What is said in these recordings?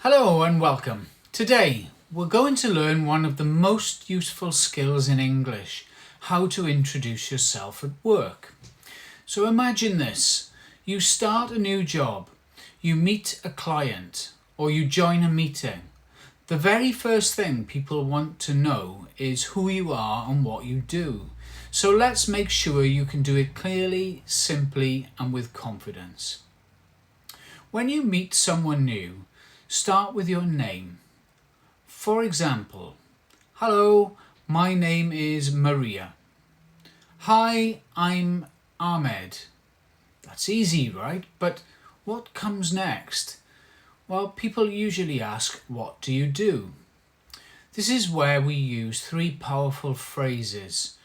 Hello and welcome. Today we're going to learn one of the most useful skills in English, how to introduce yourself at work. So imagine this, you start a new job, you meet a client or you join a meeting. The very first thing people want to know is who you are and what you do. So let's make sure you can do it clearly, simply and with confidence. When you meet someone new, start with your name. For example, hello, my name is Maria. Hi, I'm Ahmed. That's easy, right? But what comes next? Well, people usually ask, what do you do? This is where we use three powerful phrases.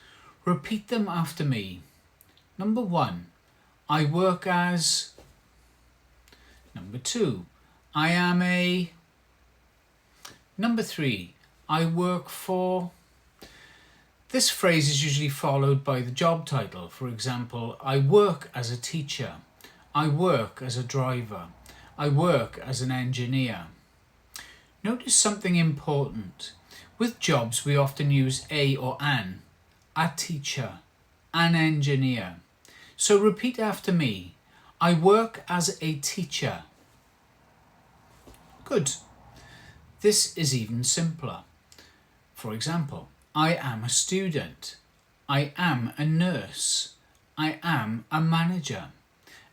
Repeat them after me. Number 1, I work as. Number 2, I am a. Number 3, I work for. This phrase is usually followed by the job title. For example, I work as a teacher. I work as a driver. I work as an engineer. Notice something important. With jobs, we often use a or an. A teacher, an engineer. So repeat after me. I work as a teacher. Good. This is even simpler. For example, I am a student. I am a nurse. I am a manager.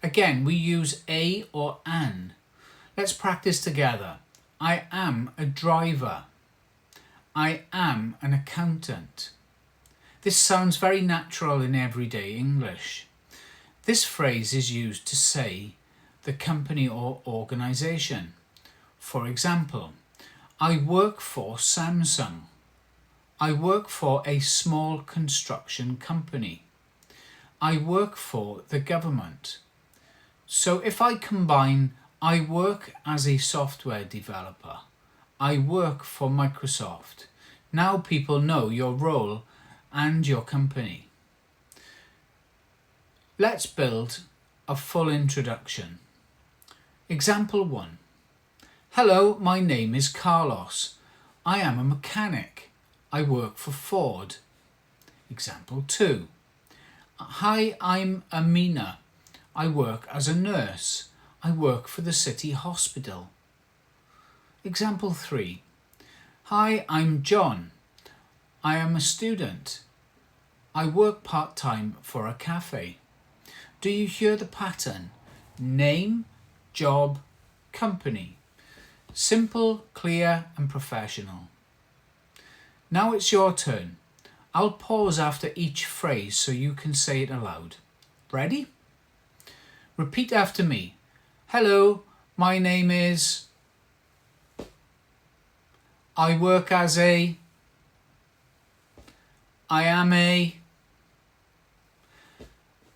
Again, we use a or an. Let's practice together. I am a driver. I am an accountant. This sounds very natural in everyday English. This phrase is used to say the company or organisation. For example, I work for Samsung. I work for a small construction company. I work for the government. So if I combine I work as a software developer, I work for Microsoft, now people know your role and your company. Let's build a full introduction. Example 1. Hello, my name is Carlos. I am a mechanic. I work for Ford. Example 2. Hi, I'm Amina. I work as a nurse. I work for the city hospital. Example 3. Hi, I'm John. I am a student. I work part-time for a cafe. Do you hear the pattern? Name, job, company. Simple, clear and professional. Now it's your turn. I'll pause after each phrase so you can say it aloud. Ready? Repeat after me. Hello, my name is. I work as a. I am a.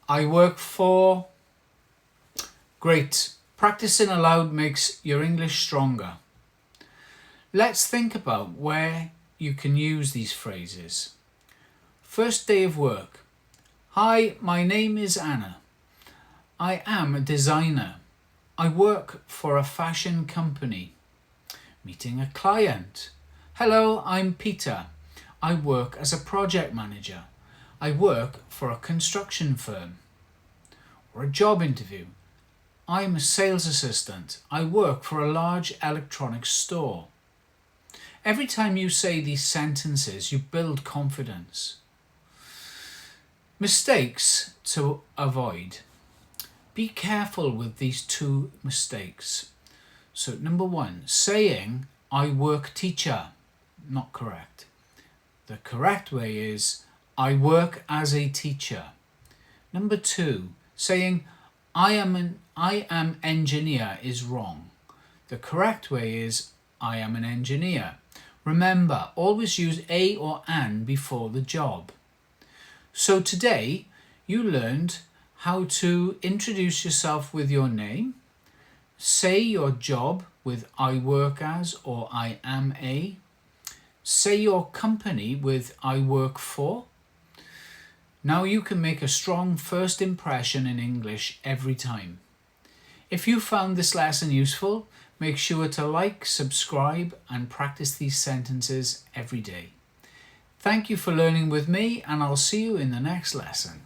I work for. Great. Practicing aloud makes your English stronger. Let's think about where you can use these phrases. First day of work. Hi, my name is Anna. I am a designer. I work for a fashion company. Meeting a client. Hello, I'm Peter. I work as a project manager. I work for a construction firm. Or a job interview. I'm a sales assistant. I work for a large electronics store. Every time you say these sentences, you build confidence. Mistakes to avoid. Be careful with these 2 mistakes. So number 1, saying I work teacher. Not correct. The correct way is I work as a teacher. Number 2, saying I am engineer is wrong. The correct way is I am an engineer. Remember, always use a or an before the job. So today you learned how to introduce yourself with your name, say your job with I work as or I am a, say your company with I work for. Now you can make a strong first impression in English every time. If you found this lesson useful, Make sure to like, subscribe, and practice these sentences every day. Thank you for learning with me, and I'll see you in the next lesson.